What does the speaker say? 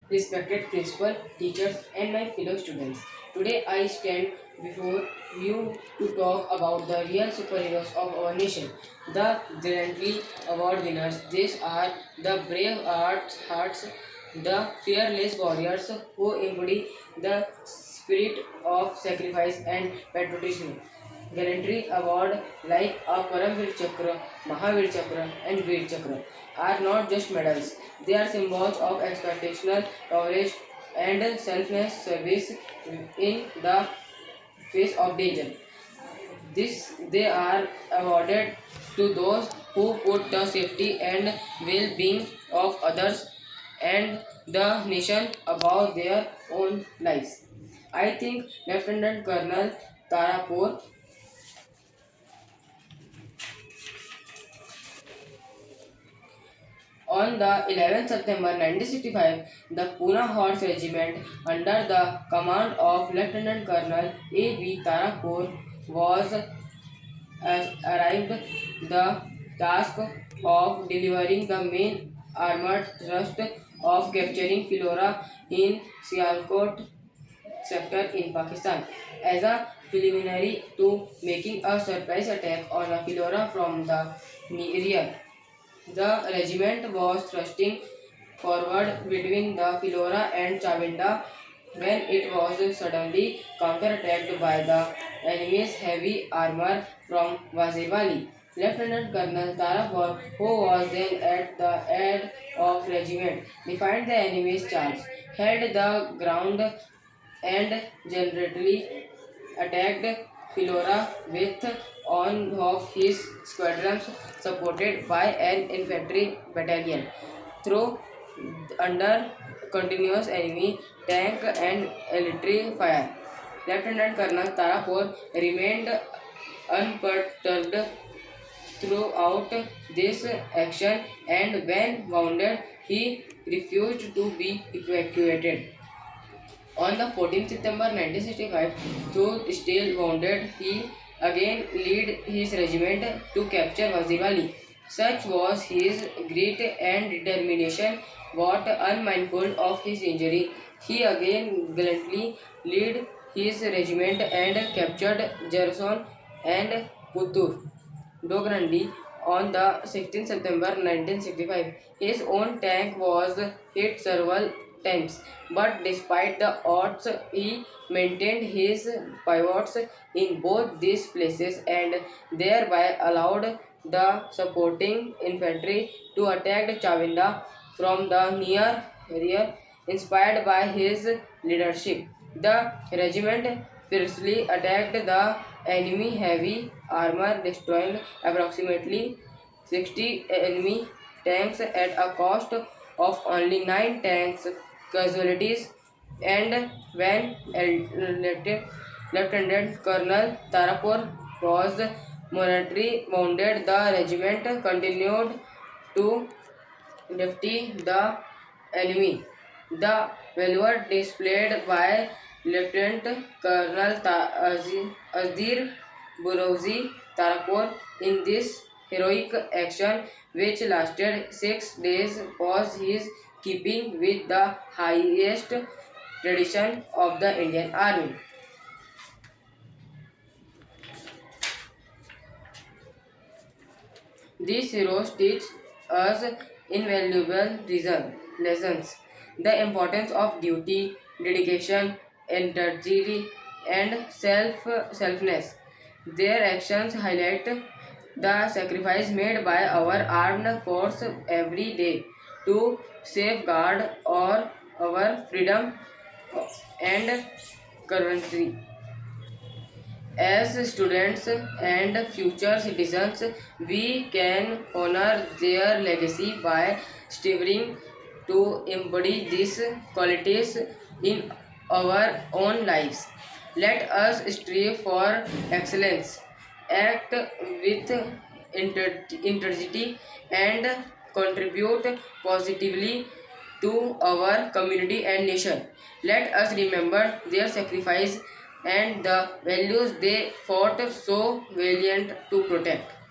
Respected principal, teachers, and my fellow students. Today I stand before you to talk about the real superheroes of our nation, the gallantly award winners. These are the brave hearts, the fearless warriors who embody the spirit of sacrifice and patriotism. Gallantry award like a Paramvir Chakra, Mahavir Chakra, and Veer Chakra are not just medals. They are symbols of expectational courage and selfless service in the face of danger. They are awarded to those who put the safety and well-being of others and the nation above their own lives. I think Lieutenant Colonel Tarapur on the 11th September 1965, the Pune Horse Regiment, under the command of Lieutenant Colonel A.B. Tarapur, was arrived the task of delivering the main armored thrust of capturing Philora in Sialkot sector in Pakistan. As a preliminary to making a surprise attack on a Philora from the rear, the regiment was thrusting forward between the Philora and Chavinda when it was suddenly counterattacked by the enemy's heavy armor from Wazirwali. Lieutenant Colonel Tarapur, who was then at the head of regiment, defied the enemy's charge, held the ground and generally attacked Philora with one of his squadrons supported by an infantry battalion. Through under continuous enemy tank and artillery fire, Lieutenant Colonel Tarapur remained unperturbed throughout this action, and when wounded, he refused to be evacuated. On the 14th September 1965, though still wounded, he again led his regiment to capture Wazirwali. Such was his grit and determination, what unmindful of his injury, he again gallantly led his regiment and captured Jerson and Puttur. Dograndi on the 16th September 1965. His own tank was hit several times, but despite the odds, he maintained his pivots in both these places and thereby allowed the supporting infantry to attack Chavinda from the near rear. Inspired by his leadership, the regiment fiercely attacked the enemy heavy armor, destroying approximately 60 enemy tanks at a cost of only 9 tanks casualties. And when Lieutenant Colonel Tarapur was mortally wounded, the regiment continued to defy the enemy. The valor displayed by Lieutenant Colonel Azir Burouzi Tarapur in this heroic action, which lasted 6 days, was his keeping with the highest tradition of the Indian Army. These heroes teach us invaluable lessons. The importance of duty, dedication, integrity, and selfness. Their actions highlight the sacrifice made by our armed force every day to safeguard our freedom and currency. As students and future citizens, we can honor their legacy by striving to embody these qualities in our own lives. Let us strive for excellence, act with integrity, and contribute positively to our community and nation. Let us remember their sacrifice and the values they fought so valiant to protect.